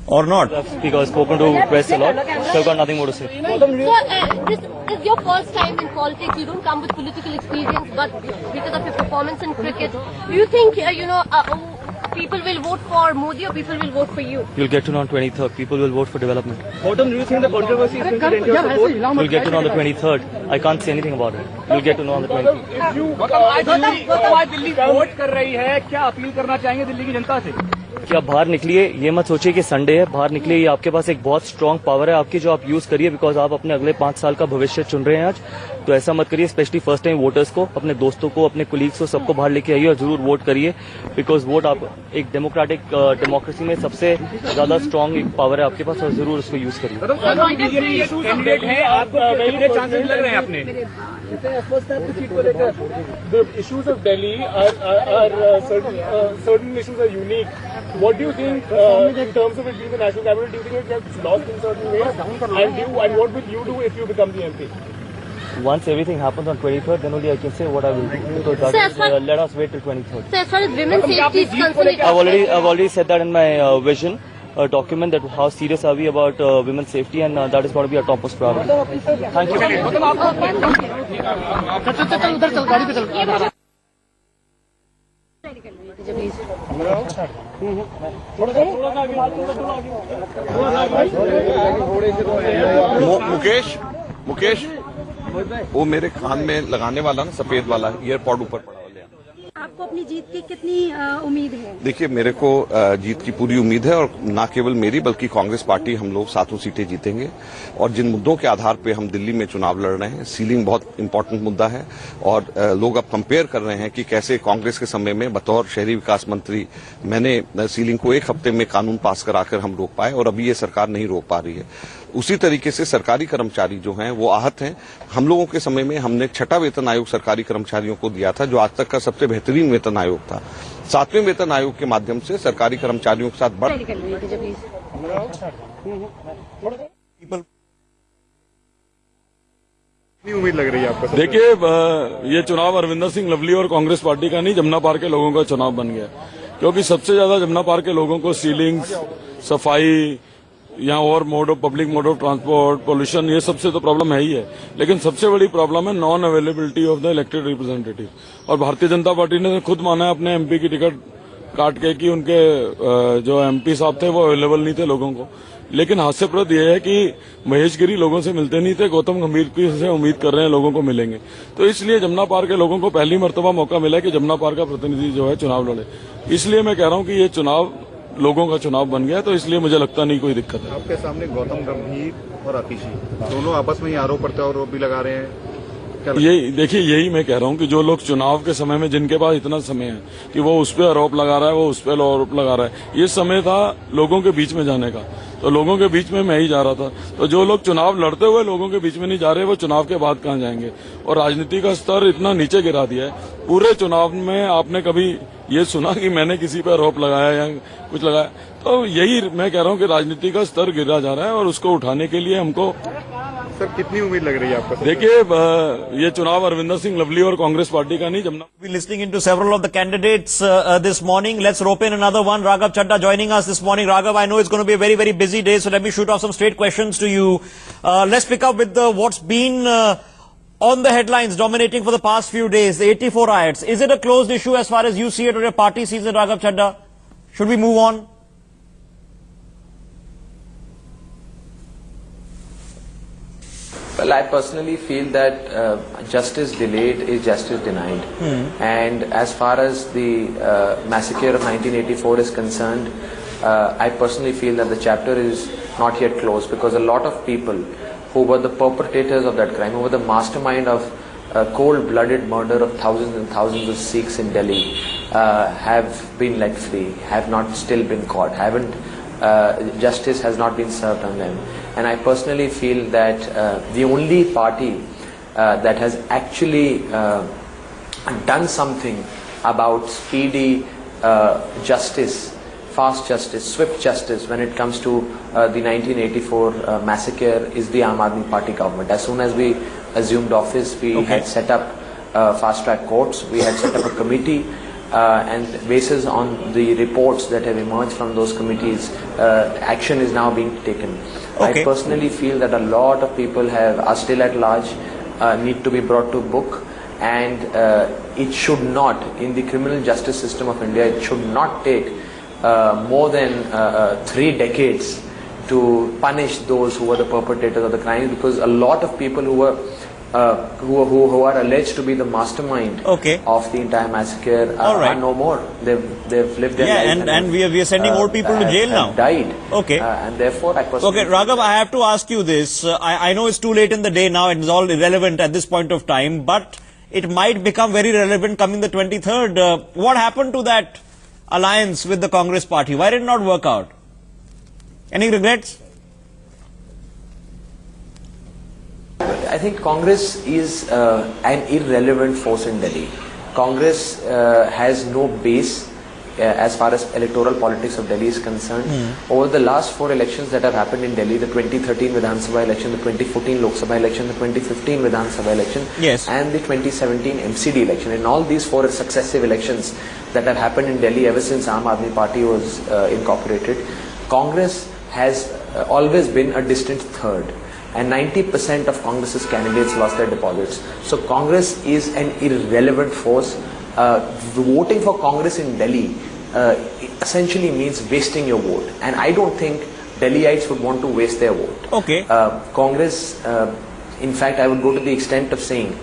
or not? Because spoken to press a lot, so I've got nothing more to say. This is your first time in politics. You don't come with political experience, but because of your performance in cricket, do you think people will vote for Modi or people will vote for you? You'll get to know on 23rd. People will vote for development. Gautam, do you think the controversy is going to end your support? You'll get to know on the 23rd. I can't say anything about it. You'll get to know on the 23rd. आज Delhi vote कर रही है, क्या appeal करना चाहेंगे दिल्ली की जनता से? कि आप बाहर निकलिए, ये मत सोचिए कि संडे है, बाहर निकलिए, ये आपके पास एक बहुत स्ट्रांग पावर है आपकी जो आप यूज करिए, बिकॉज आप अपने अगले 5 साल का भविष्य चुन रहे हैं आज। तो ऐसा मत करिए, स्पेशली फर्स्ट टाइम वोटर्स को, अपने दोस्तों को, अपने कुलीग्स को, सबको बाहर लेके आइए और जरूर वोट करिए, बिकॉज वोट आप एक डेमोक्रेसी में सबसे ज्यादा स्ट्रांग एक पावर है आपके पास और जरूर उसको यूज करिए। What do you think in terms of it being the national capital? Do you think it gets lost in certain ways? And what will you do if you become the MP? Once everything happens on 23rd, then only I can say what I will do. So let us wait till 23rd. So as far as women's safety is concerned, I've already said that in my vision document that how serious are we about women's safety, and that is going to be our topmost priority. Thank you. Mukesh वो मेरे कान में लगाने वाला ना सफेद वाला earpod ऊपर पड़ा। आपको अपनी जीत की कितनी उम्मीद है? देखिए, मेरे को जीत की पूरी उम्मीद है और न केवल मेरी बल्कि कांग्रेस पार्टी हम लोग 7 सीटें जीतेंगे। और जिन मुद्दों के आधार पे हम दिल्ली में चुनाव लड़ रहे हैं, सीलिंग बहुत इंपॉर्टेंट मुद्दा है और लोग अब कंपेयर कर रहे हैं कि कैसे कांग्रेस के समय में बतौर शहरी विकास मंत्री मैंने सीलिंग को 1 हफ्ते में कानून पास कराकर हम रोक पाए और अभी ये सरकार नहीं रोक पा रही है। उसी तरीके से सरकारी कर्मचारी जो हैं वो आहत हैं। हम लोगों के समय में हमने 6वां वेतन आयोग सरकारी कर्मचारियों को दिया था, जो आज तक का सबसे बेहतरीन वेतन आयोग था। 7वें वेतन आयोग के माध्यम से सरकारी कर्मचारियों के साथ उम्मीद लग रही है आपको? देखिए, ये चुनाव अरविंदर सिंह लवली और कांग्रेस पार्टी का नहीं, जमुना पार के लोगों का चुनाव बन गया, क्योंकि सबसे ज्यादा जमुना पार के लोगों को सीलिंग, सफाई या और public mode of transport, pollution, ये सबसे तो प्रॉब्लम है ही है, लेकिन सबसे बड़ी प्रॉब्लम है non availability of the elected representative. और भारतीय जनता पार्टी ने खुद माना है अपने एमपी की टिकट काट के कि उनके जो एमपी साहब थे वो अवेलेबल नहीं थे लोगों को। लेकिन हास्यप्रद यह है कि महेश गिरी लोगों से मिलते नहीं थे, गौतम गंभीर की से उम्मीद कर रहे हैं लोगों को मिलेंगे। तो इसलिए जमुना पार के लोगों को पहली मर्तबा मौका मिला कि जमुना पार का प्रतिनिधि जो है चुनाव लड़े। इसलिए मैं कह रहा हूं कि ये चुनाव लोगों का चुनाव बन गया, तो इसलिए मुझे लगता नहीं कोई दिक्कत है। आपके सामने गौतम गंभीर और आतिशी दोनों आपस में ही आरोप प्रत्यारोप भी लगा रहे हैं। यही देखिए, यही मैं कह रहा हूं कि जो लोग चुनाव के समय में जिनके पास इतना समय है कि वो उस पर आरोप लगा रहा है, वो उस पर आरोप लगा रहा है, ये समय था लोगों के बीच में जाने का, तो लोगों के बीच में मैं ही जा रहा था। तो जो लोग चुनाव लड़ते हुए लोगों के बीच में नहीं जा रहे, वो चुनाव के बाद कहां जाएंगे? और राजनीति का स्तर इतना नीचे गिरा दिया है। पूरे चुनाव में आपने कभी ये सुना कि मैंने किसी पर आरोप लगाया या कुछ लगाया? तो यही मैं कह रहा हूं कि राजनीति का स्तर गिरा जा रहा है और उसको उठाने के लिए हमको सर कितनी उम्मीद लग रही है आपको? देखिए, ये चुनाव अरविंदर सिंह लवली और कांग्रेस पार्टी का नहीं, Jamuna. We're listening into several of the candidates this morning. Let's rope in another one. Raghav Chadda joining us this morning. Raghav, I know it's going to be a very, very busy day, so let me shoot off some straight questions to you. Let's pick up with what's been on the headlines dominating for the past few days, the 84 riots. Is it a closed issue as far as you see it or your party sees it, Raghav Chadda? Should we move on? Well, I personally feel that justice delayed is justice denied. And as far as the massacre of 1984 is concerned, I personally feel that the chapter is not yet closed, because a lot of people who were the perpetrators of that crime, who were the mastermind of cold-blooded murder of thousands and thousands of Sikhs in Delhi, have been let free, have not still been caught, justice has not been served on them. And I personally feel that the only party that has actually done something about speedy justice, fast justice, swift justice when it comes to the 1984 massacre is the Aam Aadmi Party government. As soon as we assumed office, we had set up fast track courts, we had set up a committee and basis on the reports that have emerged from those committees, action is now being taken. Okay. I personally feel that a lot of people are still at large, need to be brought to book, and it should not, in the criminal justice system of India, it should not take more than 3 decades to punish those who were the perpetrators of the crimes, because a lot of people who are alleged to be the mastermind of the entire massacre are no more. They've lived their lives. And we are sending more people to jail now. Died. Okay. And therefore, I personally... Okay, Raghav, I have to ask you this. I know it's too late in the day now. It's all irrelevant at this point of time. But it might become very relevant coming the 23rd. What happened to that alliance with the Congress party? Why did it not work out? Any regrets? I think Congress is an irrelevant force in Delhi. Congress has no base as far as electoral politics of Delhi is concerned. Over the last 4 elections that have happened in Delhi, the 2013 Vidhan Sabha election, the 2014 Lok Sabha election, the 2015 Vidhan Sabha election, and the 2017 MCD election. In all these 4 successive elections that have happened in Delhi ever since Aam Aadmi Party was incorporated, Congress has always been a distant third. And 90% of Congress's candidates lost their deposits. So Congress is an irrelevant force. Voting for Congress in Delhi essentially means wasting your vote. And I don't think Delhiites would want to waste their vote. Okay. Congress, in fact, I would go to the extent of saying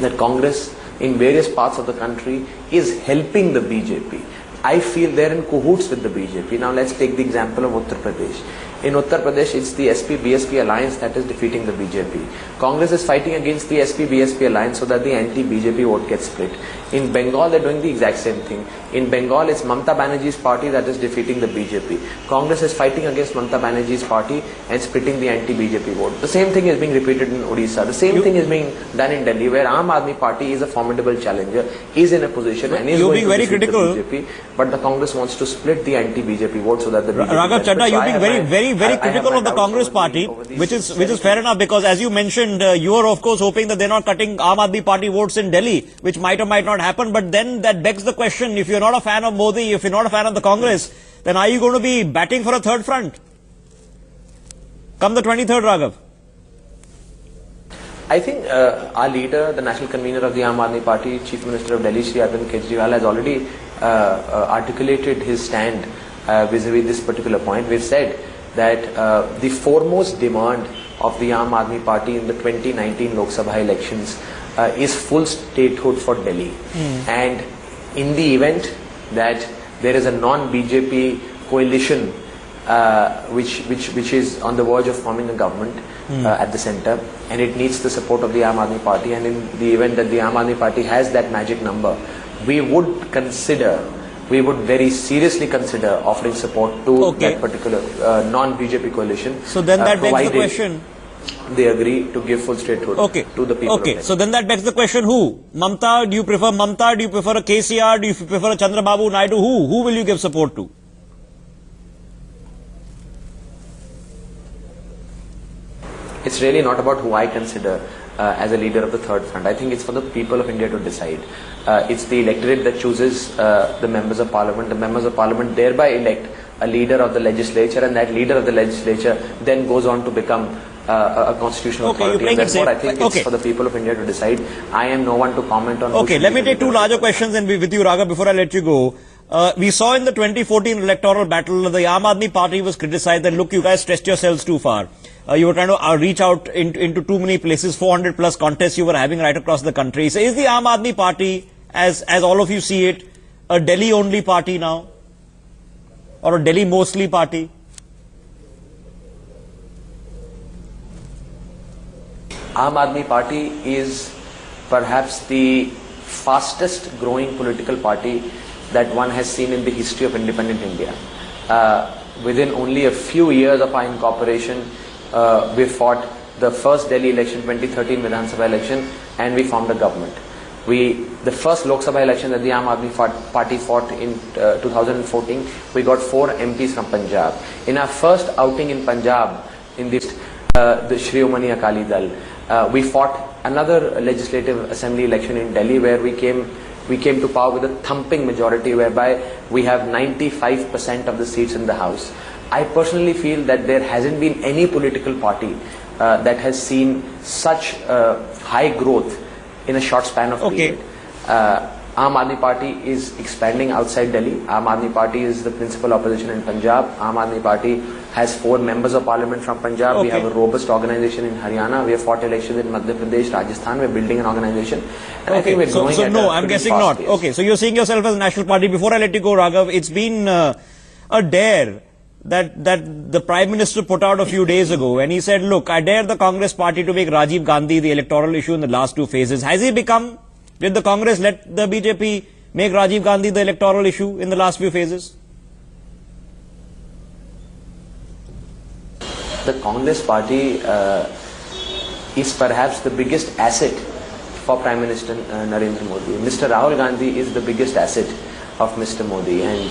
that Congress in various parts of the country is helping the BJP. I feel they're in cahoots with the BJP. Now let's take the example of Uttar Pradesh. In Uttar Pradesh, it's the SP-BSP alliance that is defeating the BJP. Congress is fighting against the SP-BSP alliance so that the anti-BJP vote gets split. In Bengal, they're doing the exact same thing. In Bengal, it's Mamata Banerjee's party that is defeating the BJP. Congress is fighting against Mamata Banerjee's party and splitting the anti-BJP vote. The same thing is being repeated in Odisha. The same thing is being done in Delhi, where Aam Aadmi Party is a formidable challenger, is in a position and is going to defeat the BJP. But the Congress wants to split the anti-BJP vote so that the BJP... Raghav Chadha, you're being very critical of the Congress party, which is fair enough, because as you mentioned, you are of course hoping that they're not cutting Aam Aadmi Party votes in Delhi, which might or might not happen. But then that begs the question, if you're not a fan of Modi, if you're not a fan of the Congress, then are you going to be batting for a third front come the 23rd, Raghav? I think our leader, the national convener of the Aam Aadmi Party, Chief Minister of Delhi, Shri Arvind Kejriwal, has already articulated his stand vis-a-vis this particular point. We've said that the foremost demand of the Aam Aadmi Party in the 2019 Lok Sabha elections is full statehood for Delhi. And in the event that there is a non-BJP coalition which is on the verge of forming a government at the centre, and it needs the support of the Aam Aadmi Party, and in the event that the Aam Aadmi Party has that magic number, we would very seriously consider offering support to that particular non-BJP coalition. So then that begs the question. They agree to give full statehood to the people. Okay, so then that begs the question, who? Mamata? Do you prefer Mamata? Do you prefer a KCR? Do you prefer a Chandrababu Naidu? Who will you give support to? It's really not about who I consider as a leader of the third front. I think it's for the people of India to decide. It's the electorate that chooses the members of parliament. The members of parliament thereby elect a leader of the legislature, and that leader of the legislature then goes on to become a constitutional authority. And therefore, I think it's for the people of India to decide. I am no one to comment on. Okay, let me take 2 larger questions and be with you, Raghav, before I let you go. We saw in the 2014 electoral battle, the Aam Aadmi Party was criticized that, look, you guys stretched yourselves too far. You were trying to reach out into too many places, 400 plus contests you were having right across the country. So is the Aam Aadmi Party, as all of you see it, a Delhi only party now? Or a Delhi mostly party? Aam Aadmi Party is perhaps the fastest growing political party that one has seen in the history of independent India. Within only a few years of our incorporation, we fought the first Delhi election, 2013 Vidhan Sabha election, and we formed a government. The first Lok Sabha election that the Aam Aadmi Party fought in 2014, we got 4 MPs from Punjab. In our first outing in Punjab, in the Shriomani Akali Dal, we fought another legislative assembly election in Delhi, where we came we came to power with a thumping majority whereby we have 95% of the seats in the House. I personally feel that there hasn't been any political party that has seen such high growth in a short span of period. Aam Aadmi Party is expanding outside Delhi. Aam Aadmi Party is the principal opposition in Punjab. Aam Aadmi Party has 4 members of parliament from Punjab. We have a robust organization in Haryana. We have fought elections in Madhya Pradesh, Rajasthan. We're building an organization. And I think we're growing so at no, a I'm pretty guessing fast not. pace. Okay, so you're seeing yourself as a national party. Before I let you go, Raghav, it's been a dare that the Prime Minister put out a few days ago, and he said, look, I dare the Congress party to make Rajiv Gandhi the electoral issue in the last 2 phases. Has he become? Did the Congress let the BJP make Rajiv Gandhi the electoral issue in the last few phases? The Congress party is perhaps the biggest asset for Prime Minister Narendra Modi. Mr. Rahul Gandhi is the biggest asset of Mr. Modi, and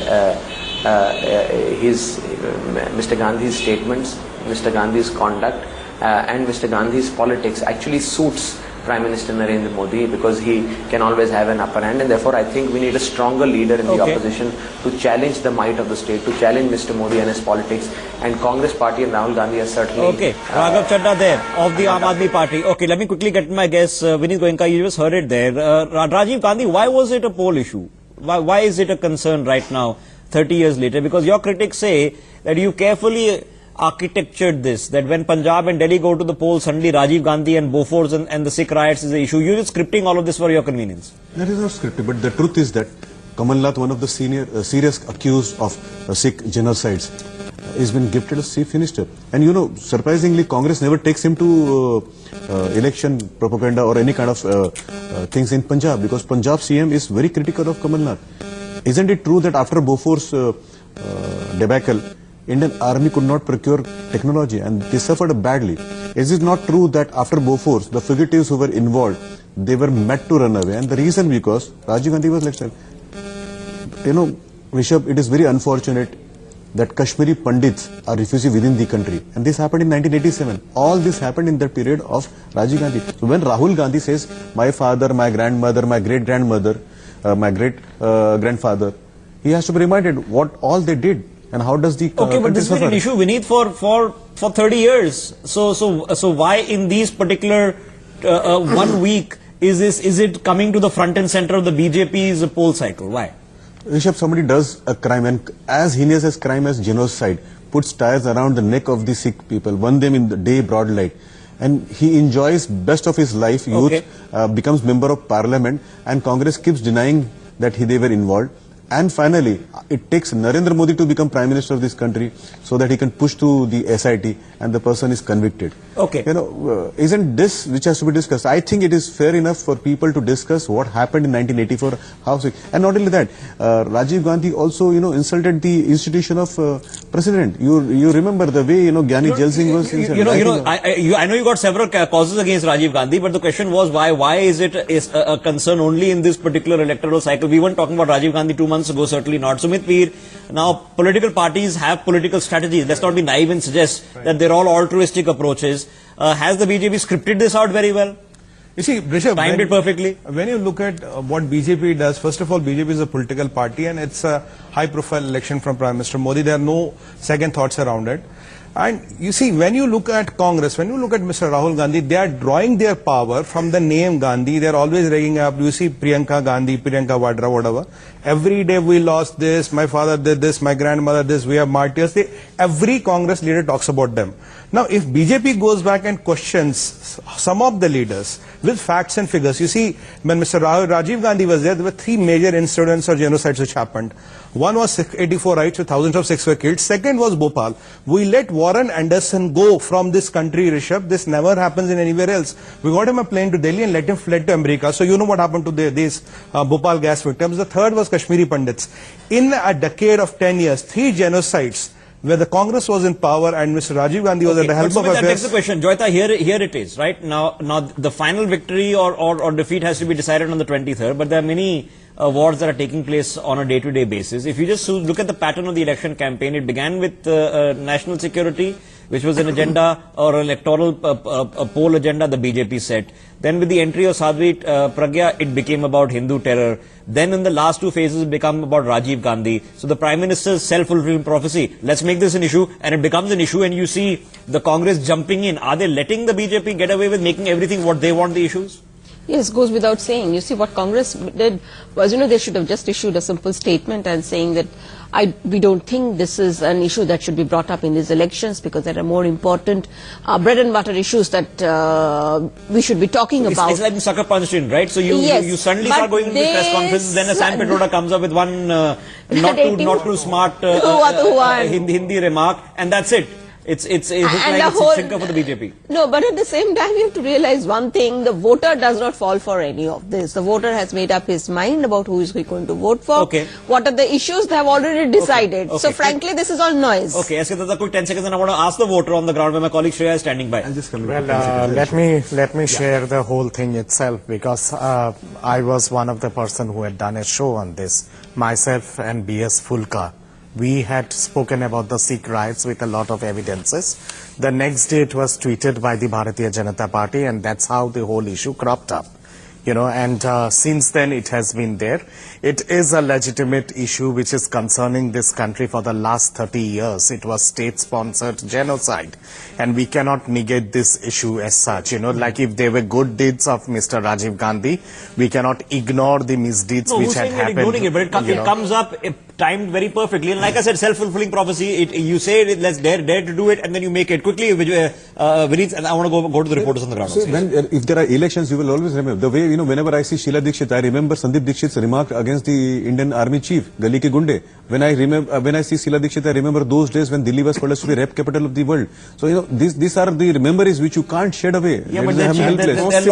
Mr. Gandhi's statements, Mr. Gandhi's conduct and Mr. Gandhi's politics actually suits Prime Minister Narendra Modi because he can always have an upper hand, and therefore I think we need a stronger leader in the opposition to challenge the might of the state, to challenge Mr. Modi and his politics, and Congress party and Rahul Gandhi are certainly... Raghav Chadha there of the Aam Aadmi Party. Let me quickly get my guess. Vineet Goenka, you just heard it there. Rajiv Gandhi, why was it a poll issue? Why is it a concern right now, 30 years later? Because your critics say that you carefully architectured this, that when Punjab and Delhi go to the polls, suddenly Rajiv Gandhi and Bofors and the Sikh riots is the issue. You're just scripting all of this for your convenience. That is not scripted, but the truth is that Kamal Nath, one of the serious accused of Sikh genocides, has been gifted as Chief Minister. And you know, surprisingly, Congress never takes him to election propaganda or any kind of things in Punjab, because Punjab CM is very critical of Kamal Nath. Isn't it true that after Bofors debacle, Indian army could not procure technology and they suffered badly? Is it not true that after Bofors, the fugitives who were involved, they were mad to run away? And the reason because Rajiv Gandhi was like, you know, Rishabh, it is very unfortunate that Kashmiri Pandits are refugees within the country. And this happened in 1987. All this happened in the period of Rajiv Gandhi. So when Rahul Gandhi says, my father, my grandmother, my great-grandmother, my great-grandfather, he has to be reminded what all they did. And how does the but this has been an issue, Vineet, for 30 years. So why in these particular 1 week is it coming to the front and center of the BJP's poll cycle? Why? Rishabh, somebody does a crime, and as heinous as crime as genocide, puts ties around the neck of the Sikh people, burn them in the day broad light, and he enjoys best of his life, youth, becomes member of parliament, and Congress keeps denying that they were involved. And finally, it takes Narendra Modi to become Prime Minister of this country so that he can push to the SIT and the person is convicted. You know, isn't this which has to be discussed? I think it is fair enough for people to discuss what happened in 1984, how sick. And not only that, Rajiv Gandhi also, you know, insulted the institution of president. You remember the way, you know, Gyani Jal Singh was insulted. I know you got several causes against Rajiv Gandhi, but the question was why is it a concern only in this particular electoral cycle? We weren't talking about Rajiv Gandhi 2 months ago, certainly not. Sumit Peer, now political parties have political strategies. Let's not be naive and suggest that they're all altruistic approaches. Has the BJP scripted this out very well? You see, Rishabh, timed it perfectly. When you look at what BJP does, first of all, BJP is a political party and it's a high-profile election from Prime Minister Modi. There are no second thoughts around it. And you see, when you look at Congress, when you look at Mr. Rahul Gandhi, they are drawing their power from the name Gandhi. They are always ragging up. You see Priyanka Gandhi, Priyanka Vadra, whatever. Every day we lost this, my father did this, my grandmother this, we have martyrs. Every Congress leader talks about them. Now, if BJP goes back and questions some of the leaders with facts and figures, you see, when Mr. Rajiv Gandhi was there were 3 major incidents or genocides which happened. One was 84 riots where thousands of Sikhs were killed. Second was Bhopal. We let Warren Anderson go from this country, Rishabh. This never happens in anywhere else. We got him a plane to Delhi and let him fled to America. So you know what happened to these Bhopal gas victims. The third was Kashmiri Pandits. In a decade of 10 years, 3 genocides where the Congress was in power and Mr. Rajiv Gandhi was at the helm of affairs. That begs the question. Joyita, here it is, right? Now the final victory or defeat has to be decided on the 23rd, but there are many wars that are taking place on a day-to-day basis. If you just look at the pattern of the election campaign, it began with national security, which was an agenda or electoral poll agenda the BJP set. Then with the entry of Sadhvi Pragya, it became about Hindu terror. Then in the last two phases, it became about Rajiv Gandhi. So the Prime Minister's self-fulfilling prophecy, let's make this an issue, and it becomes an issue, and you see the Congress jumping in. Are they letting the BJP get away with making everything what they want the issues? Yes, goes without saying. You see, what Congress did was, they should have just issued a simple statement and saying that we don't think this is an issue that should be brought up in these elections because there are more important bread and butter issues that we should be talking about. It's like sucker punched in, right? So you suddenly start going into the press conference, then a Sam Petroda comes up with one not too smart Hindi remark, and that's it. It's like it's a thinker for the BJP. No, but at the same time, you have to realize one thing: the voter does not fall for any of this. The voter has made up his mind about who is going to vote for. Okay. What are the issues they have already decided. Okay. So frankly, this is all noise. Okay, ask a quick 10 seconds, and I want to ask the voter on the ground where my colleague Shreya is standing by. Let me share the whole thing itself, because I was one of the person who had done a show on this. Myself and B.S. Fulka. We had spoken about the Sikh riots with a lot of evidences. The next day it was tweeted by the Bharatiya Janata Party, and that's how the whole issue cropped up. And since then it has been there. It is a legitimate issue which is concerning this country for the last 30 years. It was state-sponsored genocide, and we cannot negate this issue as such. Like if there were good deeds of Mr. Rajiv Gandhi, we cannot ignore the misdeeds which had happened. Ignoring it, but it comes up timed very perfectly, and like I said, self-fulfilling prophecy. You say let's dare to do it, and then you make it quickly. Vineet, and I want to go to the reporters on the ground. So if there are elections, you will always remember the way. Whenever I see Sheila Dikshit, I remember Sandeep Dikshit's remark against the Indian Army chief, Gali ke Gunde. When I see Sheila Dikshit, I remember those days when Delhi was called as to be rape capital of the world. So these are the memories which you can't shed away. Yeah, but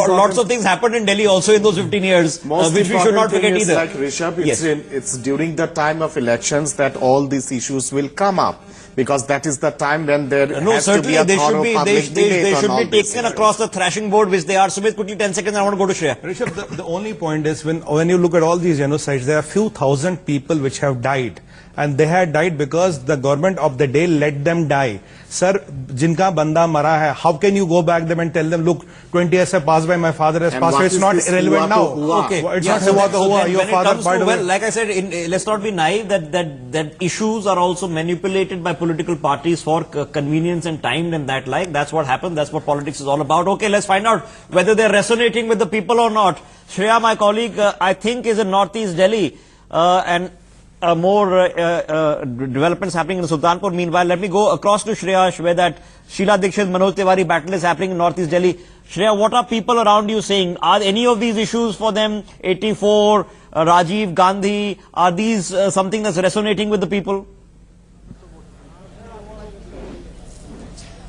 lots of things happened in Delhi also in those 15 years, which we should not forget either. Like Rishabh, it's during the time of elections that all these issues will come up, because that is the time when there has to be a thorough public debate. They should be taken across the thrashing board, which they are. Sumit, quickly 10 seconds, I want to go to Shreya. Rishabh, the only point is when you look at all these genocides, there are few thousand people which have died. And they had died because the government of the day let them die. Sir, jinka banda mara hai, how can you go back them and tell them, look, 20 years have passed by, my father has passed away, it's not irrelevant now. Okay. It's not hua to hua, your father passed away. Well, like I said, let's not be naive that issues are also manipulated by political parties for convenience and time and that like. That's what happens, that's what politics is all about. Okay, let's find out whether they're resonating with the people or not. Shreya, my colleague, I think is in Northeast Delhi, and more developments happening in Sultanpur. Meanwhile, let me go across to Shreya, where that Sheila Dikshit, Manoj Tiwari battle is happening in Northeast Delhi. Shreya, what are people around you saying? Are any of these issues for them, 84, Rajiv Gandhi, are these something that's resonating with the people?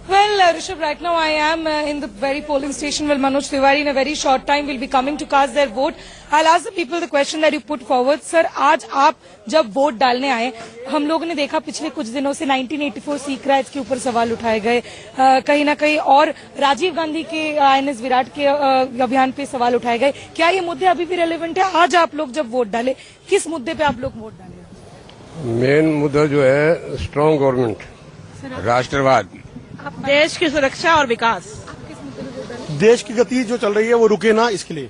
Well, Rishabh, right now I am in the very polling station where Manoj Tiwari in a very short time will be coming to cast their vote. I'll ask the people the question that you put forward. Sir, आज आप जब vote डालने आए, हम लोगों ने देखा पिछले कुछ दिनों से 1984 सीख राइट्स के ऊपर सवाल उठाए गए, कहीं ना कहीं, और राजीव गांधी के INS विराट के अभियान पे सवाल उठाए गए. क्या ये मुद्दे अभी भी रेलेवेंट है? आज आप लोग जब वोट डाले, किस मुद्दे पे आप लोग वोट डाले? मेन मुद्दा जो है स्ट्रॉन्ग गवर्नमेंट, राष्ट्रवाद, देश की सुरक्षा और विकास. देश की गति जो चल रही है वो रुके ना, इसके लिए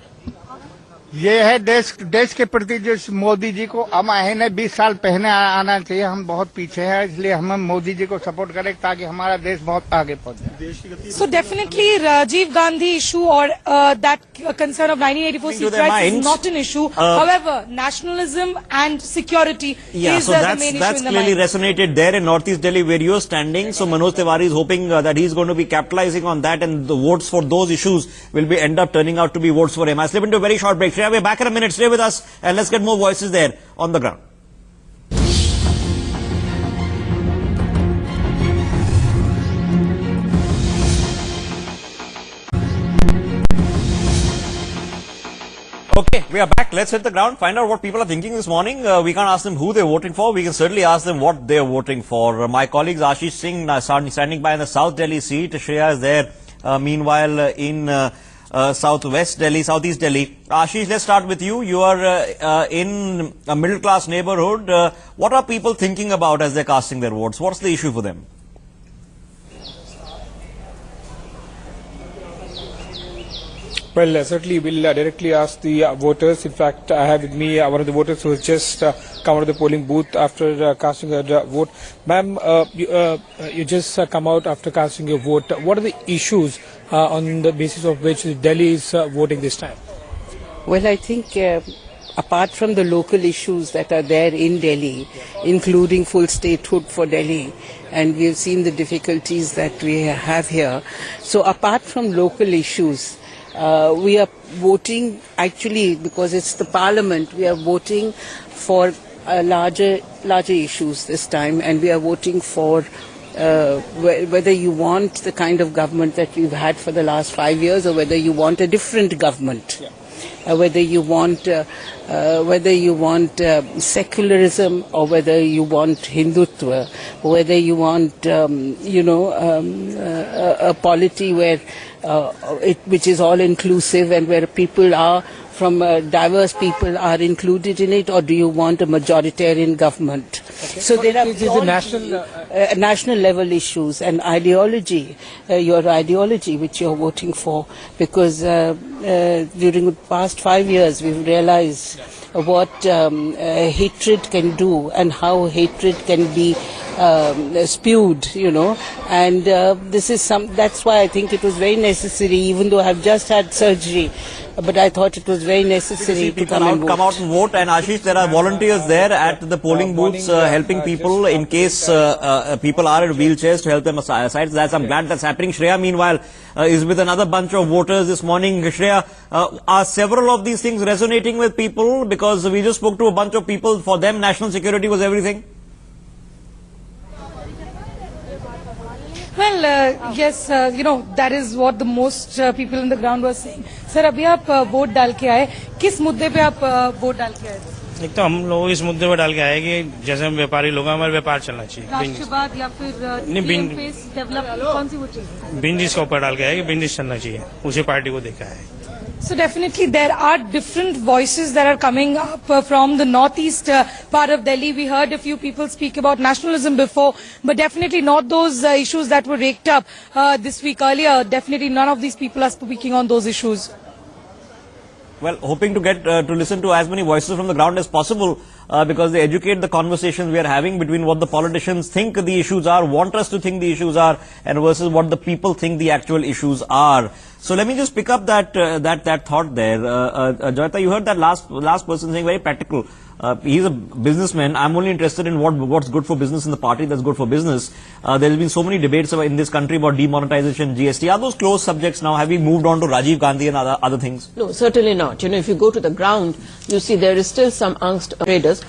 ये है देश के प्रति जो मोदी जी को अब आए 20 साल पहले आना चाहिए. हम बहुत पीछे हैं, इसलिए हम मोदी जी को सपोर्ट करें ताकि हमारा देश बहुत आगे पहुंचे. So definitely Rajiv Gandhi issue or that concern of 1984 Sikh rights is not an issue. However, nationalism and security is the main issue in the mind. That's clearly resonated there in Northeast Delhi where you're standing. So Manoj Tiwari is hoping that he's going to be capitalizing on that, and the votes for those issues will be end up turning out to be votes for him. I slip into a very short break. We're back in a minute. Stay with us and let's get more voices there on the ground. Okay, we are back. Let's hit the ground, find out what people are thinking this morning. We can't ask them who they're voting for. We can certainly ask them what they're voting for. My colleagues Ashish Singh standing by in the South Delhi seat. Shreya is there. Meanwhile, in Southeast Delhi. Ashish, let's start with you. You are in a middle-class neighborhood. What are people thinking about as they're casting their votes? What's the issue for them? Well, certainly we'll directly ask the voters. In fact, I have with me one of the voters who has just come out of the polling booth after casting her vote. Ma'am, you just come out after casting your vote. What are the issues on the basis of which Delhi is voting this time? Well, I think apart from the local issues that are there in Delhi, including full statehood for Delhi, and we have seen the difficulties that we have here. So apart from local issues, we are voting actually because it's the parliament. We are voting for larger issues this time, and we are voting for whether you want the kind of government that we've had for the last 5 years, or whether you want a different government. Yeah. Whether you want secularism, or whether you want Hindutva, whether you want a polity where which is all inclusive and where people are from diverse people are included in it, or do you want a majoritarian government? Okay. So there are national level issues and ideology, your ideology which you're voting for, because during the past 5 years we've realized what hatred can do and how hatred can be spewed, and this is that's why I think it was very necessary, even though I've just had surgery, but I thought it was very necessary to come and vote. And Ashish, there are volunteers there at the polling booths helping people in case people are in wheelchairs, to help them aside. I'm glad that's happening. Shreya, meanwhile, is with another bunch of voters this morning. Shreya, are several of these things resonating with people? Because we just spoke to a bunch of people. For them, national security was everything. Well, yes, that is what the most people on the ground were saying. Sir, अभी आप vote डाल के आए, किस मुद्दे पे आप vote डाल के आए? एक तो हम लोग इस मुद्दे पे डाल के आए कि जैसे हम व्यापारी लोग हमारे व्यापार चलना चाहिए। राष्ट्रवाद या फिर डेवलप, कौन सी वो चीज? बिजनेस के ऊपर डाल के आए कि बिजनेस चलना चाहिए, उसी पार्टी को देखा है। So definitely there are different voices that are coming up from the northeast part of Delhi. We heard a few people speak about nationalism before, but definitely not those issues that were raked up this week earlier. Definitely none of these people are speaking on those issues. Well, hoping to get to listen to as many voices from the ground as possible, because they educate the conversations we are having between what the politicians think the issues are, want us to think the issues are, and versus what the people think the actual issues are. So let me just pick up that thought there. Joyita, you heard that last person saying very practical. He's a businessman. I'm only interested in what's good for business in the party that's good for business. There has been so many debates in this country about demonetization, GST. Are those closed subjects now? Have we moved on to Rajiv Gandhi and other things? No, certainly not. If you go to the ground, you see there is still some angst traders.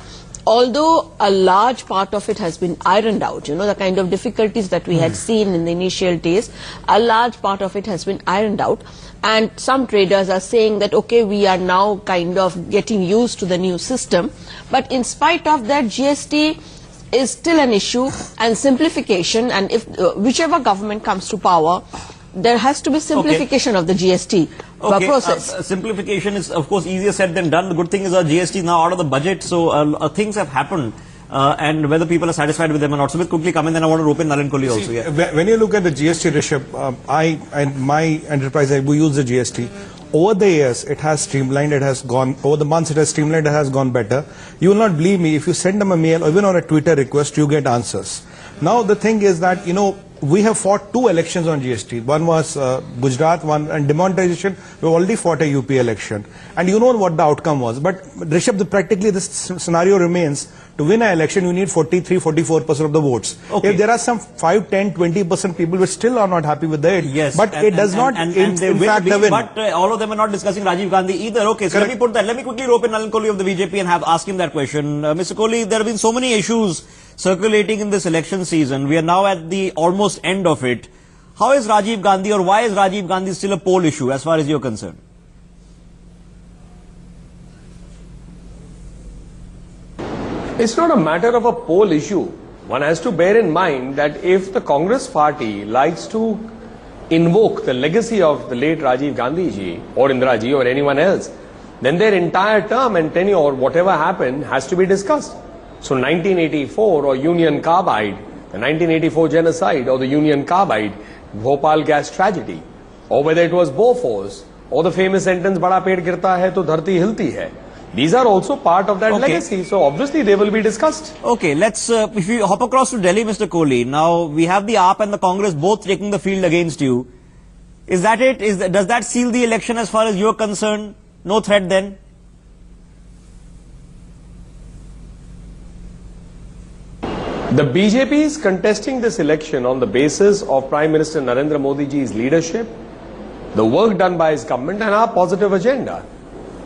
Although a large part of it has been ironed out, the kind of difficulties that we had seen in the initial days, a large part of it has been ironed out. And some traders are saying that, okay, we are now kind of getting used to the new system. But in spite of that, GST is still an issue, and simplification, and if whichever government comes to power, there has to be simplification of the GST process. Simplification is, of course, easier said than done. The good thing is our GST is now out of the budget, so things have happened. And whether people are satisfied with them or not. Sumit, quickly come in, then I want to rope in Nalin Kohli also. Yeah. When you look at the GST, Rishabh, I and my enterprise, we use the GST. Over the years, it has streamlined, it has gone, over the months it has streamlined, it has gone better. You will not believe me, if you send them a mail or even on a Twitter request, you get answers. Now the thing is that, we have fought 2 elections on GST. One was Gujarat, and demonetization. We already fought a UP election. And you know what the outcome was. But Rishabh, practically this scenario remains. To win an election, you need 43-44% of the votes. Okay. If there are some 5, 10, 20% people which still are not happy with it, yes, but it does not in fact win. But all of them are not discussing Rajiv Gandhi either. Okay, so let me put that. Let me quickly rope in Nalin Kohli of the BJP and ask him that question. Mr. Kohli, there have been so many issues circulating in this election season. We are now at the almost end of it. How is Rajiv Gandhi, or why is Rajiv Gandhi still a poll issue as far as you're concerned? It's not a matter of a poll issue. One has to bear in mind that if the Congress party likes to invoke the legacy of the late Rajiv Gandhi ji or Indira ji or anyone else, then their entire term and tenure or whatever happened has to be discussed. So 1984 or Union Carbide, the 1984 genocide, or the Union Carbide, Bhopal gas tragedy, or whether it was Bofors or the famous sentence "Bada ped girta hai to dharti hilti hai." These are also part of that legacy, so obviously they will be discussed. Okay, let's, if we hop across to Delhi, Mr. Kohli, now we have the AAP and the Congress both taking the field against you. Is that it? Does that seal the election as far as you're concerned? No threat then? The BJP is contesting this election on the basis of Prime Minister Narendra Modi ji's leadership, the work done by his government and our positive agenda.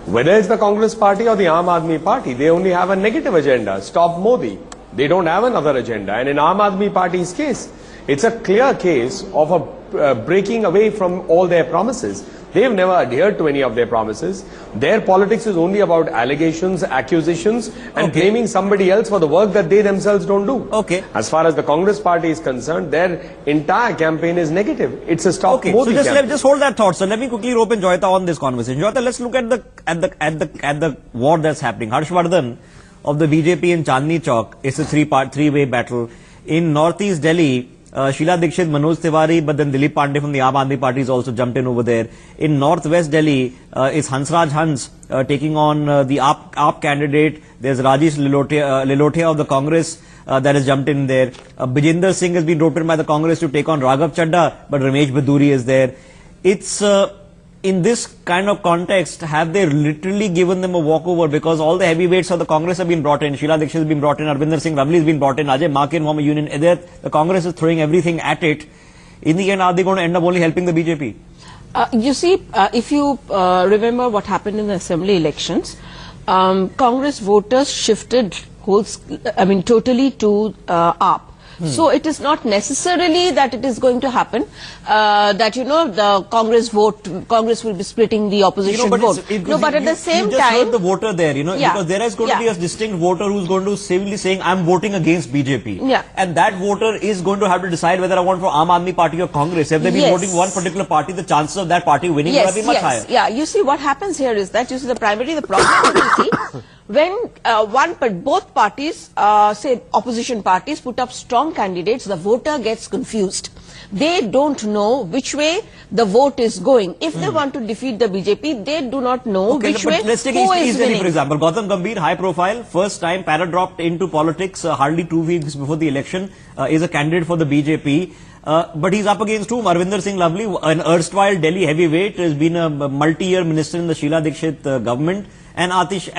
Whether it's the Congress party or the Aam Aadmi party, they only have a negative agenda. Stop Modi. They don't have another agenda. And in Aam Aadmi party's case, it's a clear case of a breaking away from all their promises. They've never adhered to any of their promises. Their politics is only about allegations, accusations, and blaming somebody else for the work that they themselves don't do. Okay. As far as the Congress party is concerned, their entire campaign is negative. It's a stop Modi so campaign. just hold that thought. So let me quickly rope in Joyita on this conversation. Joyita, let's look at the war that's happening. Harshvardhan of the BJP in Chandni Chowk is a three-way battle. In northeast Delhi, Sheila Dikshit, Manoj Tiwari, but then Dilip Pandey from the Aam Aadmi party has also jumped in over there. In northwest Delhi, is Hansraj Hans taking on the AAP candidate. There's Rajesh Lilotia of the Congress that has jumped in there. Bijinder Singh has been roped in by the Congress to take on Raghav Chadda, but Ramesh Baduri is there. It's in this kind of context, have they literally given them a walkover, because all the heavyweights of the Congress have been brought in? Sheila Dikshit has been brought in, Arvinder Singh Ravli has been brought in, Ajay Maken from a union. The Congress is throwing everything at it. In the end, are they going to end up only helping the BJP? You see, if you remember what happened in the assembly elections, Congress voters shifted totally to AAP. So it is not necessarily that it is going to happen that the Congress will be splitting the opposition vote. But at the same you just time, heard the voter there, because there is going to be a distinct voter who's going to simply saying, I'm voting against BJP. Yeah. And that voter is going to have to decide whether I want for Aam Aadmi party or Congress. If they've been voting one particular party, the chances of that party winning will be much higher. Yeah, you see what happens here is that the problem is, you see, when both parties, say opposition parties, put up strong candidates, the voter gets confused. They don't know which way the vote is going. If they want to defeat the BJP, they do not know which way let's take who East is Delhi, winning. for example. Gautam Gambhir, high profile, first time para-dropped into politics hardly 2 weeks before the election, is a candidate for the BJP. But he's up against whom? Arvinder Singh Ravli, an erstwhile Delhi heavyweight, has been a multi-year minister in the Sheila Dikshit government, and Atishi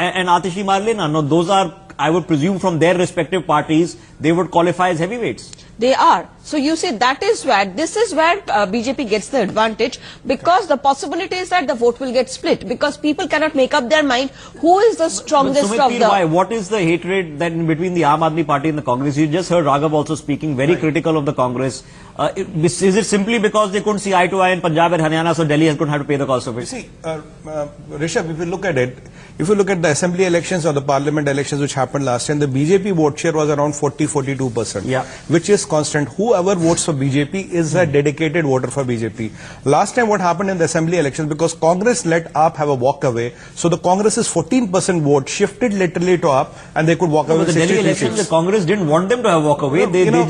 Marlena. Now, those are, I would presume, from their respective parties, they would qualify as heavyweights. They are. So you see, this is where BJP gets the advantage, because the possibility is that the vote will get split, because people cannot make up their mind who is the strongest Sumit of Peer, the... why? What is the hatred that in between the Aam Aadmi party and the Congress? You just heard Raghav also speaking, very critical of the Congress. Is it simply because they couldn't see eye to eye in Punjab and Haryana, so Delhi is going to have to pay the cost of it? See, Rishabh, if you look at it, if you look at the assembly elections or the parliament elections which happened last year, the BJP vote share was around 40-42%, which is constant. Whoever votes for BJP is a dedicated voter for BJP. Last time what happened in the assembly elections, because Congress let AAP have a walk away, so the Congress's 14% vote shifted literally to AAP, and they could walk away with the 63 Delhi elections, seats. the Congress didn't want them to have walk away. They didn't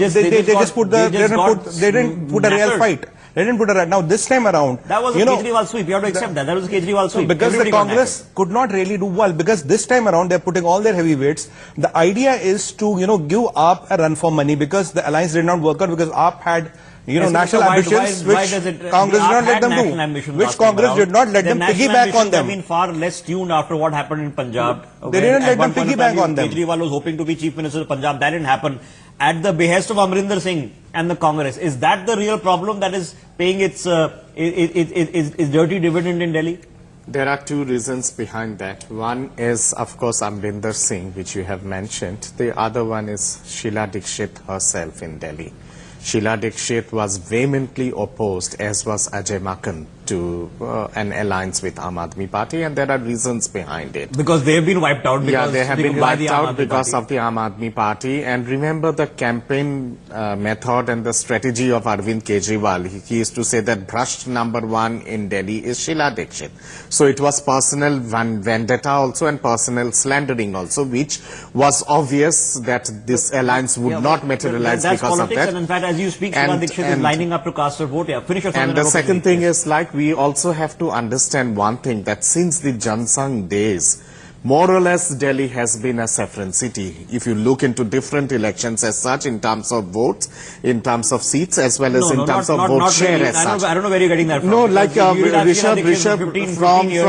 put a real fight. They didn't put a right. Now this time around, that was a Kejriwal sweep. You have to accept that. That was a Kejriwal sweep. Because the Congress could not really do well, because this time around they're putting all their heavyweights. The idea is to give AAP a run for money, because the alliance did not work out, because AAP had national ambitions which Congress did not let them do. Which Congress did not let them piggyback on them. I mean, far less tuned after what happened in Punjab. They didn't let them piggyback on them. Kejriwal was hoping to be Chief Minister of Punjab. That didn't happen. At the behest of Amrinder Singh and the Congress. Is that the real problem that is paying its dirty dividend in Delhi? There are two reasons behind that. One is, of course, Amrinder Singh, which you have mentioned. The other one is Sheila Dikshit herself in Delhi. Sheila Dikshit was vehemently opposed, as was Ajay Maken, to an alliance with Aam Aadmi Party, and there are reasons behind it. Because they have been wiped out. Yeah, they have been wiped out because of the Aam Aadmi Party. And remember the campaign method and the strategy of Arvind Kejriwal. He used to say that brushed number one in Delhi is Sheila Dikshit. So it was personal vendetta also and personal slandering also, which was obvious that this alliance would not materialize because of that. And in fact, as you speak, Sheila Dikshit is lining up to cast her vote. Yeah, finish your And the second thing is, like we also have to understand one thing, that since the Jansang days, more or less Delhi has been a saffron city. If you look into different elections as such, in terms of votes, in terms of seats, as well as in terms of vote share really. as such. I don't know where you're getting that from. No, like Rishabh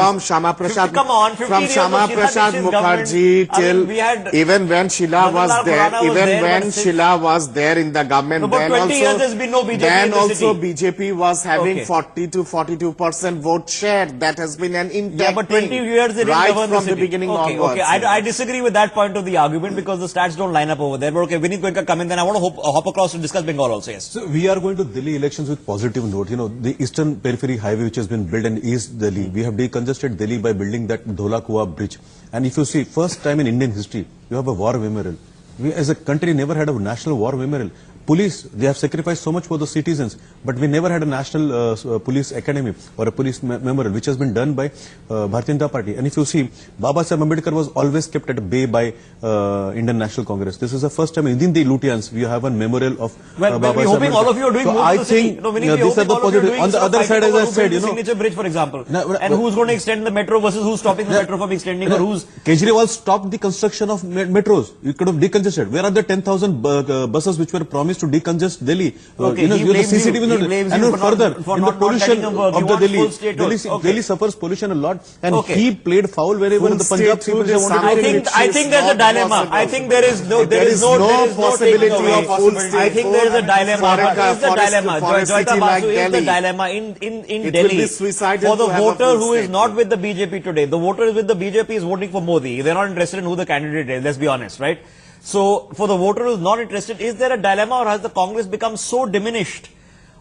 from Shama Prasad, from Shama Prasad Mukherjee till even when Sheila was there, even when Sheila was there in the government, then also BJP was having 40 to 42% vote share. That has been an intact but 20 years they didn't right govern from the the city. beginning Okay, onwards. I disagree with that point of the argument because the stats don't line up over there. But okay, Vineet Goenka come in, then I want to hop across to discuss Bengal also, yes. So we are going to Delhi elections with positive note. You know, the Eastern Periphery Highway which has been built in East Delhi, we have decongested Delhi by building that Dhola Kuwa bridge. And if you see, first time in Indian history, you have a war memorial. We as a country never had a national war memorial. Police, they have sacrificed so much for the citizens, but we never had a national police academy or a police memorial, which has been done by Bharatiya Janata Party. And if you see, Baba Saheb Ambedkar was always kept at bay by Indian National Congress. This is the first time within the Lutians we have a memorial of Baba Saheb hoping Ambedkar. all of you are doing so more I to the think city. No, Vineet, these are the positive. On the other side, as I said, you know, signature bridge, for example, and who's going to extend the metro versus who's stopping the metro from extending, or who's Kejriwal stopped the construction of metros. You could have decongested. Where are the 10,000 buses which were promised to decongest Delhi? Okay, he blames you. He blames you further for in the not pollution letting them work. of He the wants full Delhi. state Delhi suffers pollution a lot, and he played foul wherever in the Punjab people they wanted to. I think there's a dilemma. I think there is no possibility of full state. I think there is a dilemma. Is the dilemma? Joyita Basu is the dilemma in Delhi for the voter who is not with the BJP today. The voter is with the BJP is voting for Modi. They're not interested in who the candidate is. Let's be honest, right? So, for the voter who is not interested, is there a dilemma, or has the Congress become so diminished?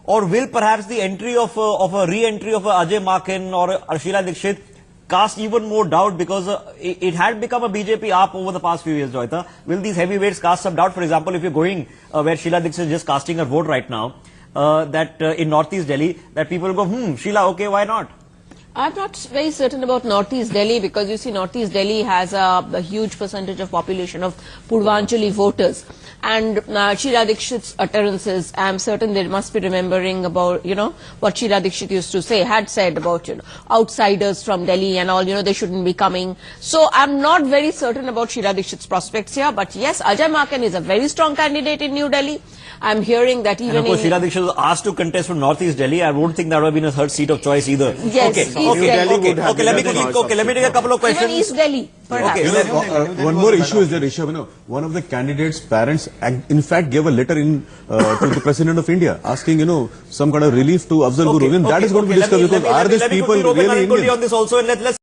Or will perhaps the entry of a re-entry of Ajay Maken or Sheila Dikshit cast even more doubt, because it had become a BJP AAP over the past few years, Joyita? Will these heavyweights cast some doubt? For example, if you're going where Sheila Dikshit is just casting her vote right now, that in Northeast Delhi, that people will go, Sheila, okay, why not? I'm not very certain about Northeast Delhi, because you see Northeast Delhi has a huge percentage of population of Purvanchali voters. And Sheila Dikshit's utterances, I'm certain they must be remembering about, you know, what Sheila Dikshit used to say, had said about, you know, outsiders from Delhi and all, you know, they shouldn't be coming. So I'm not very certain about Sheila Dikshit's prospects here. But yes, Ajay Maken is a very strong candidate in New Delhi. I'm hearing that even and of course, Sheila Dikshit was asked to contest from Northeast Delhi. I won't think that would have been her seat of choice either. Yes, let me take a couple of questions. Even East Delhi, perhaps. Okay, you know, one more issue is there, Rishabh. You know, one of the candidates' parents, in fact, gave a letter to the President of India asking, you know, some kind of relief to Afzal Guru. That is going to be discussed, because are these people really Indian? On this also, and let's